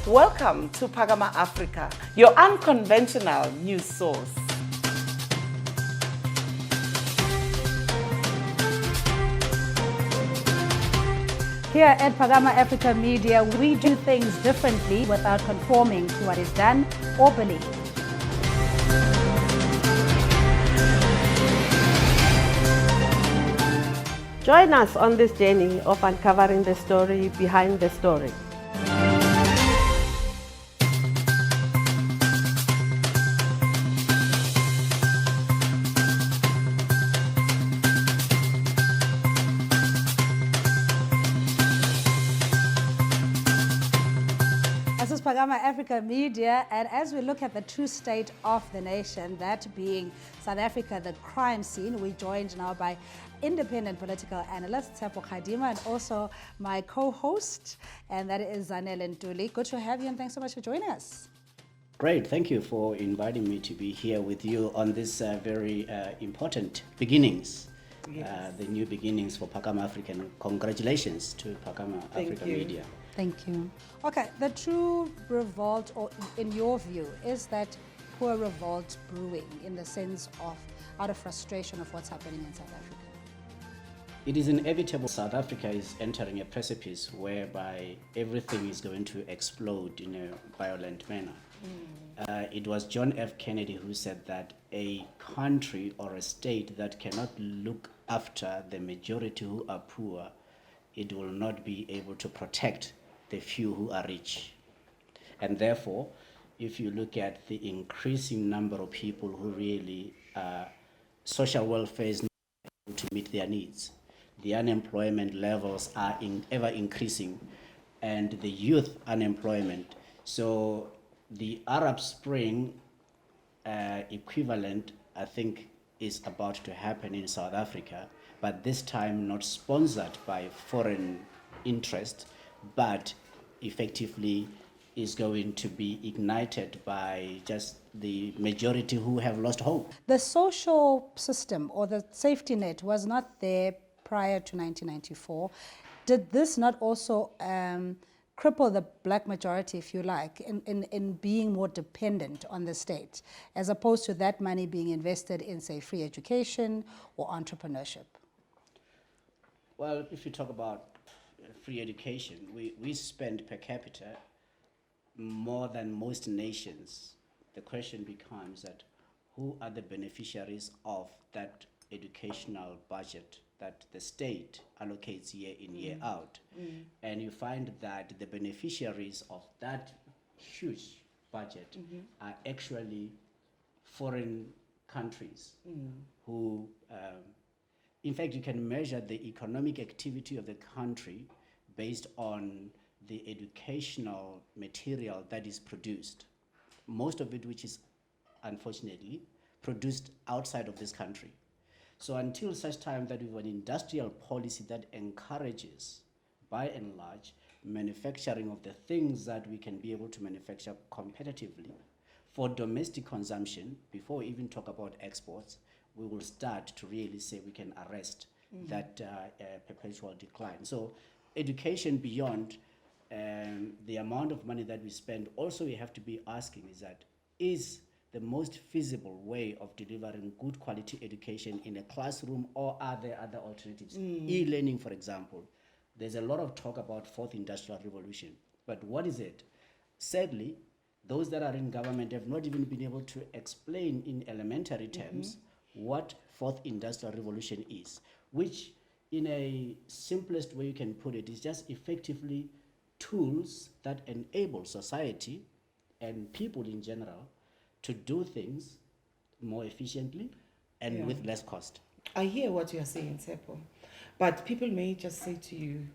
Welcome to Phakama Africa, your unconventional news source. Here at Phakama Africa Media, we do things differently without conforming to what is done or believed. Join us on this journey of uncovering the story behind the story. This is Phakama Africa Media, and as we look at the true state of the nation, that being South Africa, the crime scene, we're joined now by independent political analyst Tshepo Khadima and also my co-host, and that is Zanele Ntuli. Good to have you, and thanks so much for joining us. Great, thank you for inviting me to be here with you on this very important beginnings, the new beginnings for Phakama Africa. Congratulations to Phakama Africa Media. Thank you. Okay, the true revolt, or in your view, is that poor revolt brewing in the sense of out of frustration of what's happening in South Africa? It is inevitable South Africa is entering a precipice whereby everything is going to explode in a violent manner. It was John F. Kennedy who said that a country or a state that cannot look after the majority who are poor, it will not be able to protect the few who are rich. And therefore, if you look at the increasing number of people who really social welfare is not able to meet their needs, the unemployment levels are ever increasing, and the youth unemployment. So the Arab Spring equivalent, I think, is about to happen in South Africa, but this time not sponsored by foreign interest, but effectively is going to be ignited by just the majority who have lost hope. The social system or the safety net was not there prior to 1994. Did this not also cripple the black majority, if you like, in being more dependent on the state, as opposed to that money being invested in, say, free education or entrepreneurship? Well, if you talk about free education, we spend per capita more than most nations. The question becomes that who are the beneficiaries of that educational budget that the state allocates year in, year out? And you find that the beneficiaries of that huge budget are actually foreign countries who, in fact, you can measure the economic activity of the country based on the educational material that is produced. Most of it which is, unfortunately, produced outside of this country. So until such time that we have an industrial policy that encourages, by and large, manufacturing of the things that we can be able to manufacture competitively for domestic consumption, before we even talk about exports, we will start to really say we can arrest that perpetual decline. So education beyond the amount of money that we spend, also we have to be asking is that, is the most feasible way of delivering good quality education in a classroom, or are there other alternatives? E-learning, for example. There's a lot of talk about fourth industrial revolution, but what is it? Sadly, those that are in government have not even been able to explain in elementary terms what fourth industrial revolution is, which in a simplest way you can put it is just effectively tools that enable society and people in general to do things more efficiently and with less cost. I hear what you are saying, Tshepo, but people may just say to you,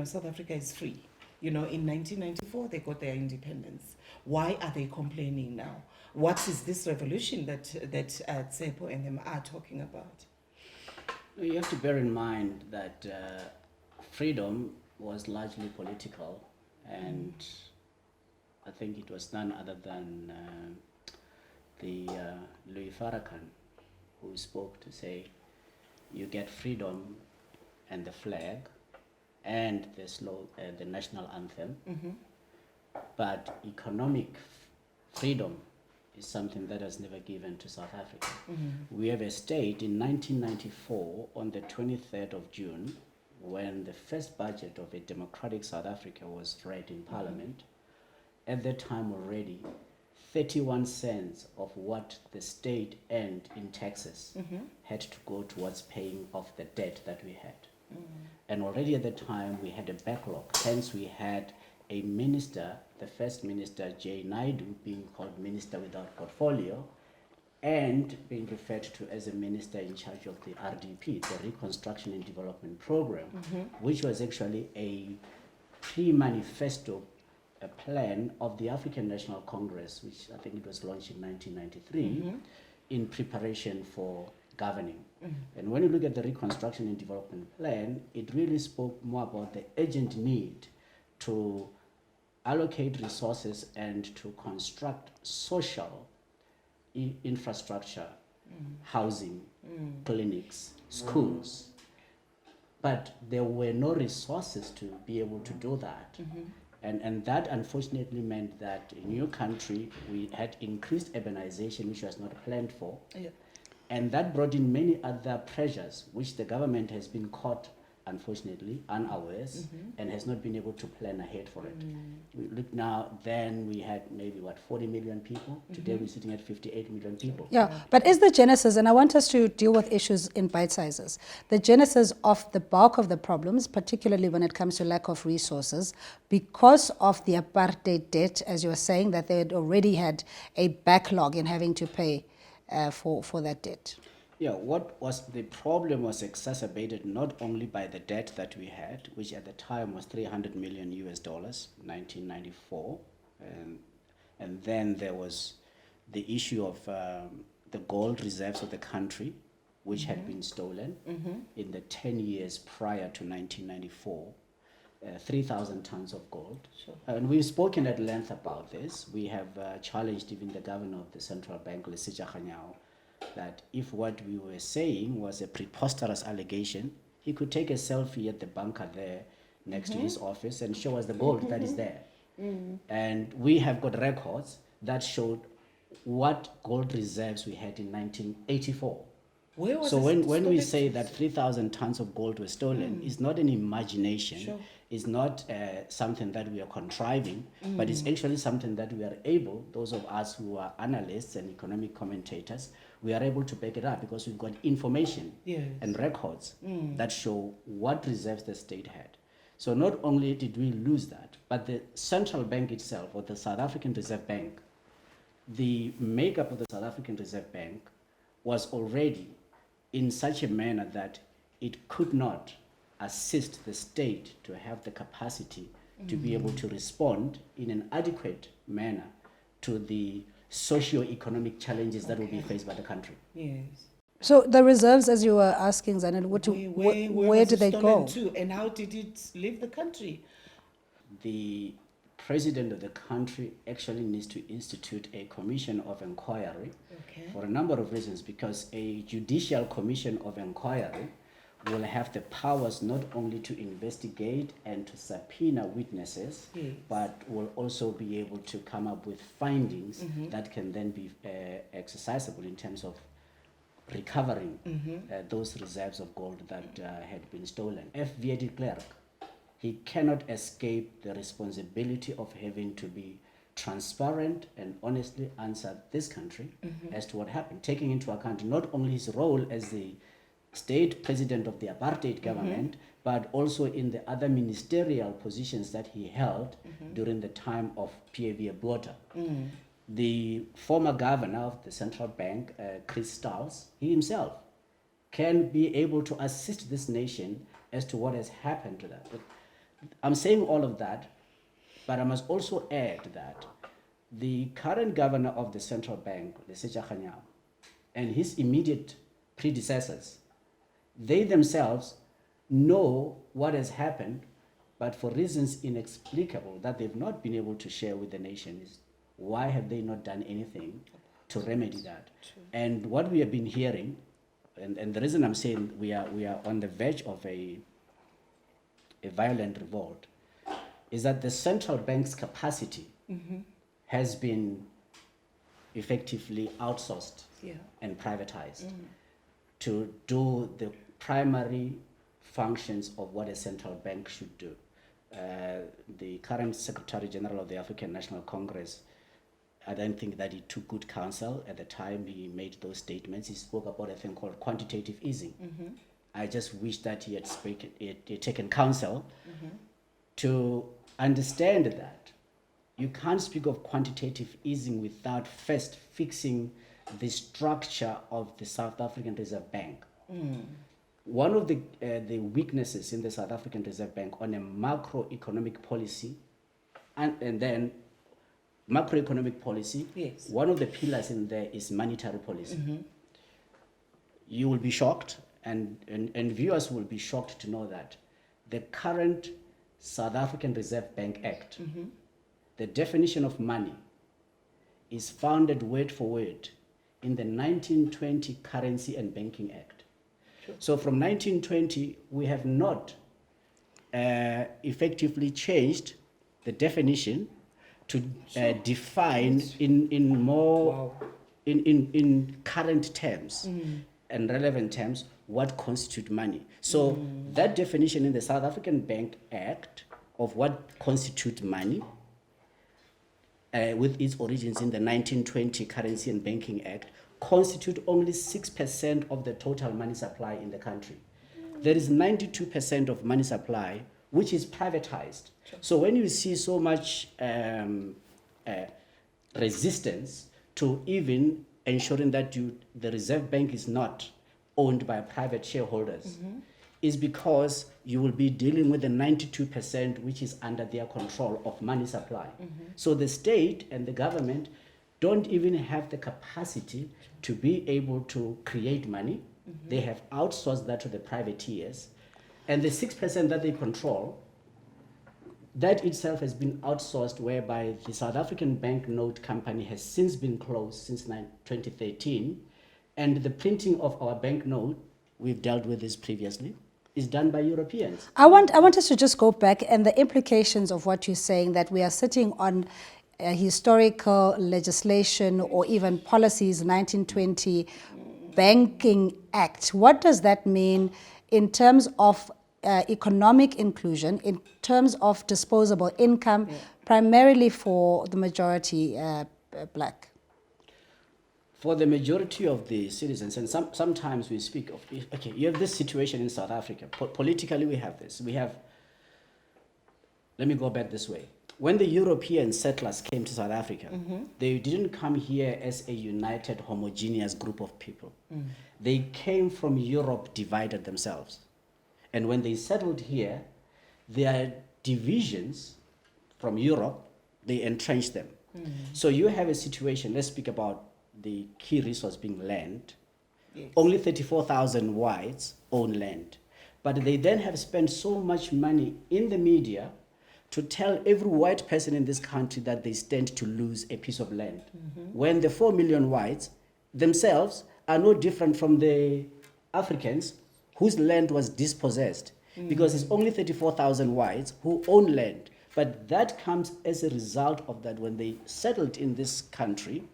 South Africa is free. In 1994, they got their independence. Why are they complaining now? What is this revolution that Tshepo and them are talking about? You have to bear in mind that freedom was largely political, and I think it was none other than the Louis Farrakhan who spoke to say, you get freedom and the flag and the national anthem, but economic freedom is something that was never given to South Africa. We have a state in 1994 on the 23rd of June, when the first budget of a democratic South Africa was read in Parliament. At that time already, 31 cents of what the state earned in taxes had to go towards paying off the debt that we had. And already at the time we had a backlog. Hence we had a minister, the first minister, J. Naidu, being called Minister Without Portfolio, and being referred to as a minister in charge of the RDP, the Reconstruction and Development Program, which was actually a pre-manifesto, a plan of the African National Congress, which I think it was launched in 1993, in preparation for governing. And when you look at the Reconstruction and Development Plan, it really spoke more about the urgent need to allocate resources and to construct social infrastructure, housing, clinics, schools. But there were no resources to be able to do that. And that unfortunately meant that in your country we had increased urbanization, which was not planned for. And that brought in many other pressures, which the government has been caught, unfortunately, unawares, and has not been able to plan ahead for it. We look now, then we had maybe, 40 million people? Today we're sitting at 58 million people. Yeah, but is the genesis, and I want us to deal with issues in bite sizes, the genesis of the bulk of the problems, particularly when it comes to lack of resources, because of the apartheid debt, as you were saying, that they had already had a backlog in having to pay for that debt? Yeah, what was the problem was exacerbated not only by the debt that we had, which at the time was 300 million US dollars, 1994, and then there was the issue of the gold reserves of the country, which had been stolen in the 10 years prior to 1994. 3,000 tons of gold. And we've spoken at length about this. We have challenged even the governor of the central bank, Lesija Kganyao, that if what we were saying was a preposterous allegation, he could take a selfie at the bunker there next to his office and show us the gold that is there. And we have got records that showed what gold reserves we had in 1984. So when we say that 3,000 tons of gold were stolen, it's not an imagination, it's not something that we are contriving, but it's actually something that we are able, those of us who are analysts and economic commentators, we are able to back it up because we've got information and records that show what reserves the state had. So not only did we lose that, but the central bank itself, or the South African Reserve Bank, the makeup of the South African Reserve Bank was already in such a manner that it could not assist the state to have the capacity to be able to respond in an adequate manner to the socio-economic challenges that will be faced by the country. Yes. So the reserves, as you were asking, Zanel, where was do it they stolen go? to, and how did it leave the country? The president of the country actually needs to institute a commission of inquiry for a number of reasons, because a judicial commission of inquiry will have the powers not only to investigate and to subpoena witnesses, but will also be able to come up with findings that can then be exercisable in terms of recovering those reserves of gold that had been stolen. FVA de Klerk, he cannot escape the responsibility of having to be transparent and honestly answer this country as to what happened, taking into account not only his role as the state president of the apartheid government, but also in the other ministerial positions that he held during the time of P.A.V. Botha. The former governor of the central bank, Chris Stals, he himself can be able to assist this nation as to what has happened to that. But I'm saying all of that, but I must also add that the current governor of the central bank, Lesija Kganyao, and his immediate predecessors, they themselves know what has happened, but for reasons inexplicable that they've not been able to share with the nation, is why have they not done anything to remedy that? And what we have been hearing, and the reason I'm saying we are on the verge of a violent revolt, is that the central bank's capacity has been effectively outsourced Yeah. and privatized to do the primary functions of what a central bank should do. The current Secretary General of the African National Congress, I don't think that he took good counsel at the time he made those statements. He spoke about a thing called quantitative easing. I just wish that he had taken counsel to understand that you can't speak of quantitative easing without first fixing the structure of the South African Reserve Bank. One of the weaknesses in the South African Reserve Bank on a macroeconomic policy, and then macroeconomic policy, Yes. one of the pillars in there is monetary policy. You will be shocked, and viewers will be shocked to know that the current South African Reserve Bank Act, the definition of money is founded word for word in the 1920 Currency and Banking Act. So from 1920, we have not effectively changed the definition to define in more in current terms and relevant terms what constitute money. So that definition in the South African Bank Act of what constitutes money, with its origins in the 1920 Currency and Banking Act, constitute only 6% of the total money supply in the country. There is 92% of money supply which is privatized. So when you see so much resistance to even ensuring that the Reserve Bank is not owned by private shareholders, is because you will be dealing with the 92% which is under their control of money supply. So the state and the government don't even have the capacity to be able to create money. They have outsourced that to the privateers. And the 6% that they control, that itself has been outsourced, whereby the South African banknote company has since been closed since 2013. And the printing of our banknote, we've dealt with this previously, is done by Europeans. I want us to just go back and the implications of what you're saying, that we are sitting on historical legislation or even policies, 1920 Banking Act. What does that mean in terms of economic inclusion, in terms of disposable income, primarily for the majority black? For the majority of the citizens, and sometimes we speak of, okay, you have this situation in South Africa. Politically, we have this. Let me go back this way. When the European settlers came to South Africa, they didn't come here as a united, homogeneous group of people. They came from Europe, divided themselves. And when they settled here, their divisions from Europe, they entrenched them. So you have a situation, let's speak about the key resource being land. Yes. Only 34,000 whites own land. But they then have spent so much money in the media to tell every white person in this country that they stand to lose a piece of land. When the 4 million whites themselves are no different from the Africans whose land was dispossessed, because it's only 34,000 whites who own land. But that comes as a result of that when they settled in this country,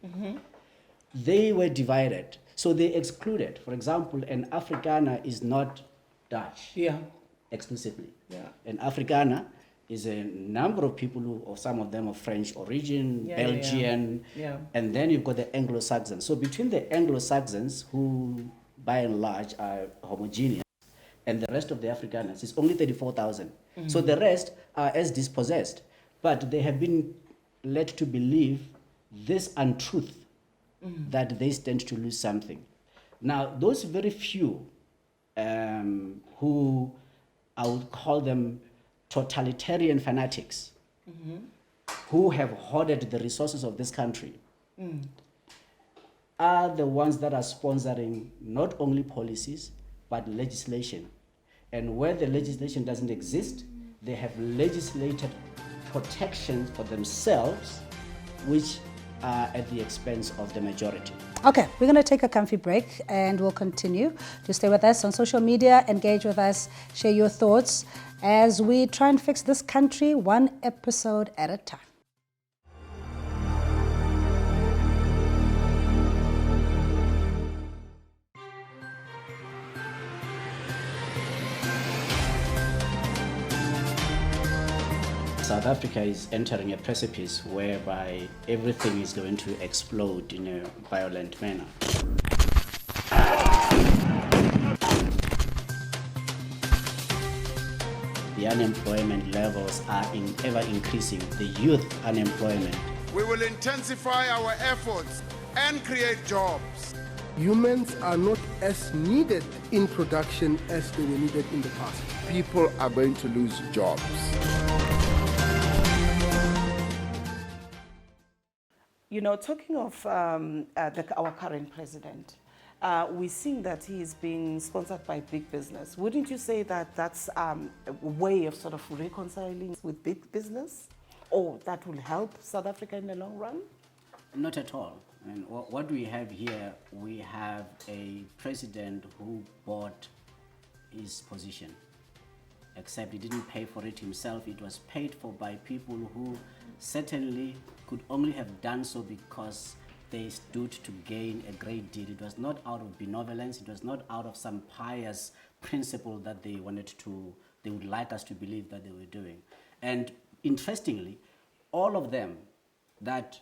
they were divided. So they excluded. For example, an Afrikaner is not Dutch exclusively. An Afrikaner is a number of people who, or some of them of French origin, Belgian, and then you've got the Anglo-Saxons. So between the Anglo-Saxons, who by and large are homogeneous, and the rest of the Afrikaners, it's only 34,000. So the rest are as dispossessed. But they have been led to believe this untruth, that they stand to lose something. Now, those very few who I would call them totalitarian fanatics, who have hoarded the resources of this country, are the ones that are sponsoring not only policies, but legislation. And where the legislation doesn't exist, they have legislated protections for themselves, which are at the expense of the majority. Okay, we're going to take a comfy break and we'll continue. To stay with us on social media, engage with us, share your thoughts as we try and fix this country one episode at a time. South Africa is entering a precipice whereby everything is going to explode in a violent manner. The unemployment levels are ever increasing, the youth unemployment. We will intensify our efforts and create jobs. Humans are not as needed in production as they were needed in the past. People are going to lose jobs. You know, talking of our current president, we're seeing that he is being sponsored by big business. Wouldn't you say that that's a way of sort of reconciling with big business? Or that will help South Africa in the long run? Not at all. And what we have here, we have a president who bought his position. Except he didn't pay for it himself. It was paid for by people who certainly could only have done so because they stood to gain a great deal. It was not out of benevolence. It was not out of some pious principle that they would like us to believe that they were doing. And interestingly, all of them that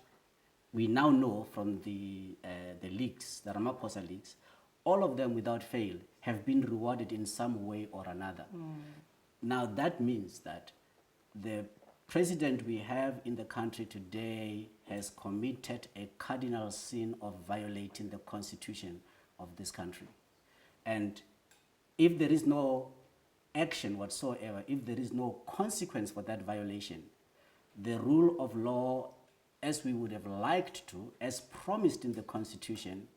we now know from the leaks, the Ramaphosa leaks, all of them without fail have been rewarded in some way or another. Now that means that the president we have in the country today has committed a cardinal sin of violating the constitution of this country. And if there is no action whatsoever, if there is no consequence for that violation, the rule of law, as we would have liked to, as promised in the constitution,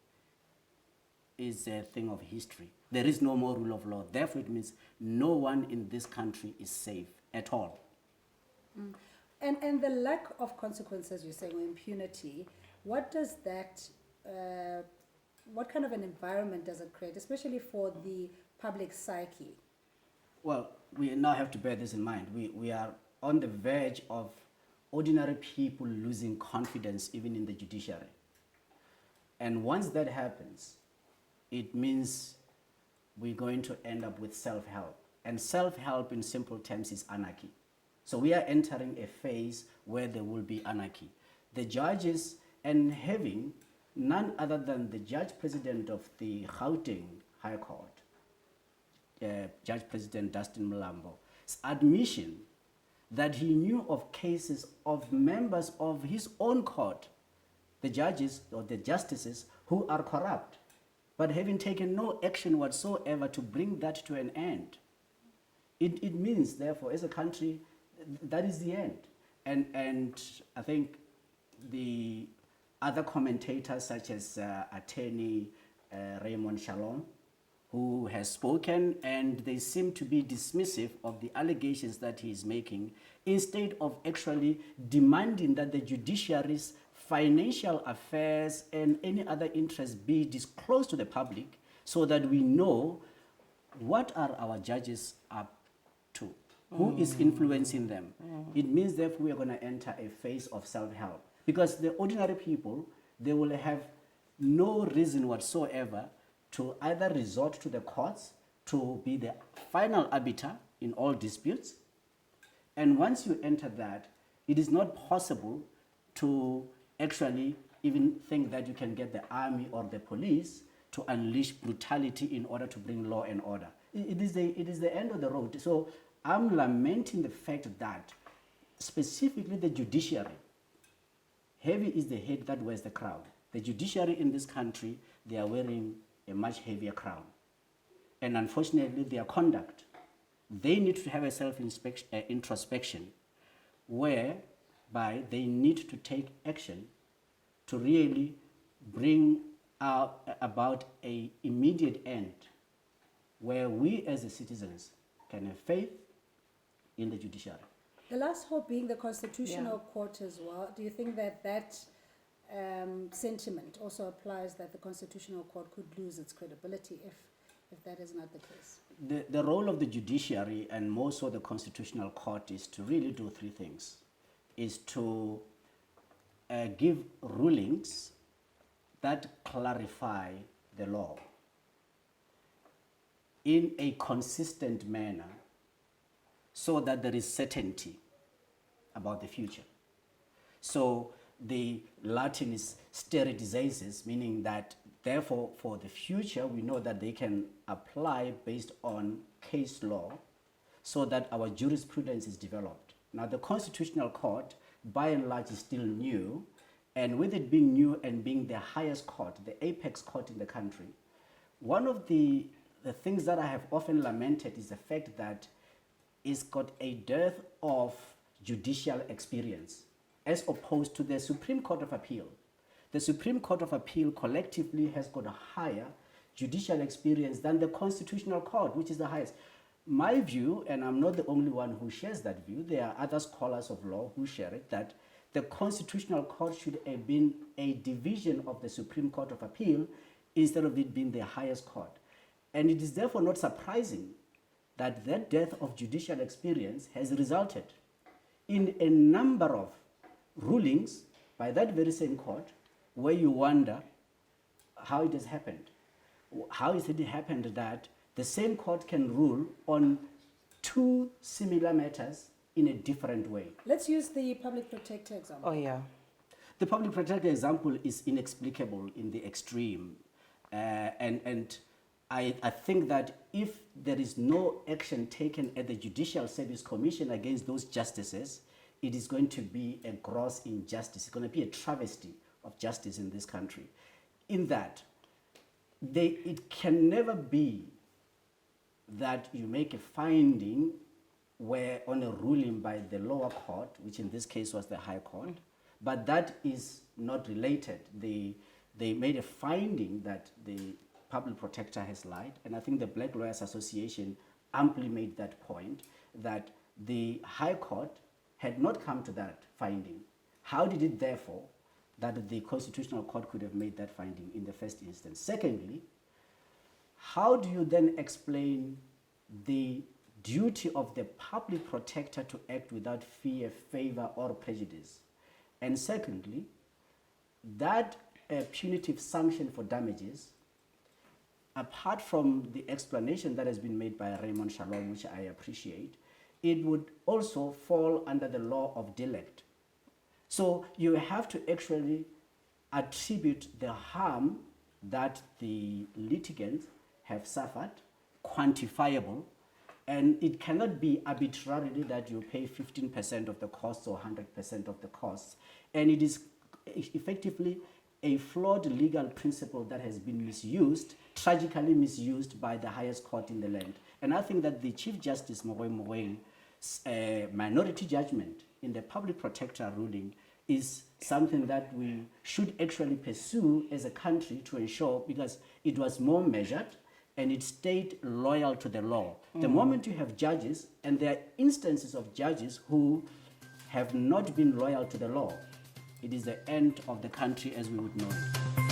is a thing of history. There is no more rule of law. Therefore, it means no one in this country is safe at all. And the lack of consequences, you're saying, or impunity, what does that, what kind of an environment does it create, especially for the public psyche? Well, we now have to bear this in mind. We are on the verge of ordinary people losing confidence even in the judiciary. And once that happens, it means we're going to end up with self-help. And self-help in simple terms is anarchy. So we are entering a phase where there will be anarchy. The judges, and having none other than the Judge President of the Gauteng High Court, Judge President Dustin Mlambo's admission that he knew of cases of members of his own court, the judges or the justices who are corrupt, but having taken no action whatsoever to bring that to an end. It means, therefore, as a country, that is the end. And I think the other commentators, such as attorney Raymond Shalom, who has spoken, and they seem to be dismissive of the allegations that he is making, instead of actually demanding that the judiciary's financial affairs and any other interests be disclosed to the public so that we know what are our judges up to, who is influencing them. It means therefore we are going to enter a phase of self-help, because the ordinary people, they will have no reason whatsoever to either resort to the courts to be the final arbiter in all disputes. And once you enter that, it is not possible to actually even think that you can get the army or the police to unleash brutality in order to bring law and order. It is the end of the road. So I'm lamenting the fact that specifically the judiciary, heavy is the head that wears the crown. The judiciary in this country, they are wearing a much heavier crown. And unfortunately, their conduct, they need to have a self-introspection whereby they need to take action to really bring about an immediate end where we as the citizens can have faith in the judiciary. The last hope being the Constitutional Court as well. Do you think that sentiment also applies, that the Constitutional Court could lose its credibility if that is not the case? The role of the judiciary, and more so the Constitutional Court, is to really do three things. Is to give rulings that clarify the law in a consistent manner so that there is certainty about the future. So the Latin is stare decisis, meaning that therefore for the future we know that they can apply based on case law so that our jurisprudence is developed. Now the Constitutional Court by and large is still new, and with it being new and being the highest court, the apex court in the country, one of the things that I have often lamented is the fact that it's got a dearth of judicial experience as opposed to the Supreme Court of Appeal. The Supreme Court of Appeal collectively has got a higher judicial experience than the Constitutional Court, which is the highest. My view, and I'm not the only one who shares that view, there are other scholars of law who share it, that the Constitutional Court should have been a division of the Supreme Court of Appeal instead of it being the highest court. And it is therefore not surprising that that dearth of judicial experience has resulted in a number of rulings by that very same court where you wonder how it has happened. How is it happened that the same court can rule on two similar matters in a different way? Let's use the public protector example. Oh, yeah. The public protector example is inexplicable in the extreme. And I think that if there is no action taken at the Judicial Service Commission against those justices, it is going to be a gross injustice. It's going to be a travesty of justice in this country. In that, it can never be that you make a finding where on a ruling by the lower court, which in this case was the High Court, but that is not related. They made a finding that the public protector has lied, and I think the Black Lawyers Association amply made that point, that the High Court had not come to that finding. How did it therefore that the Constitutional Court could have made that finding in the first instance? Secondly, how do you then explain the duty of the public protector to act without fear, favor, or prejudice? And secondly, that punitive sanction for damages, apart from the explanation that has been made by Raymond Shalom, which I appreciate, it would also fall under the law of delict. So you have to actually attribute the harm that the litigants have suffered, quantifiable, and it cannot be arbitrarily that you pay 15% of the costs or 100% of the costs. And it is effectively a flawed legal principle that has been misused, tragically misused by the highest court in the land. And I think that the Chief Justice Mogoeng minority judgment in the public protector ruling is something that we should actually pursue as a country to ensure, because it was more measured and it stayed loyal to the law. The moment you have judges, and there are instances of judges who have not been loyal to the law, it is the end of the country as we would know it.